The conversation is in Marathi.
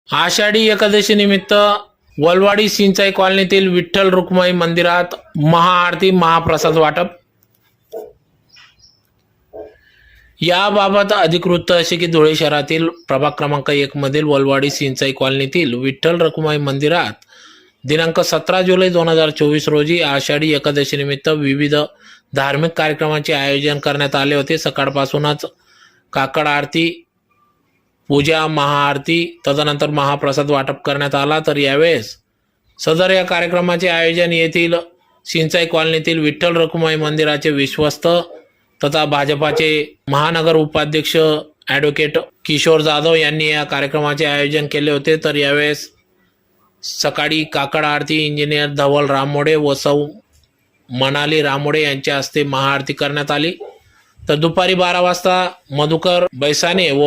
आषाढी एकादशी निमित्त वलवाडी सिंचाई कॉलनीतील विठ्ठल रुक्माई मंदिरात महाआरती महाप्रसाद वाटप। याबाबत अधिकृत असे की धुळे शहरातील प्रभाग क्रमांक 1 मधील वलवाडी सिंचाई कॉलनीतील विठ्ठल रुक्माई मंदिरात दिनांक 17 जुलै 2024 रोजी आषाढी एकादशी निमित्त विविध धार्मिक कार्यक्रमांचे आयोजन करण्यात आले होते। सकाळपासूनच काकड आरती, पूजा, महाआरती तदनंतर महाप्रसाद वाटप करण्यात आला। तर यावेळेस सदर या कार्यक्रमाचे आयोजन येथील सिंचाई कॉलनीतील विठ्ठल रुक्माई मंदिराचे विश्वस्त तथा भाजपाचे महानगर उपाध्यक्ष ॲडव्होकेट किशोर जाधव यांनी या कार्यक्रमाचे आयोजन केले होते। तर यावेळेस सकाळी काकड आरती इंजिनियर धवल रामोडे व सौ मनाली रामोडे यांच्या हस्ते महाआरती करण्यात आली। तर दुपारी 12 वाजता मधुकर बैसाने व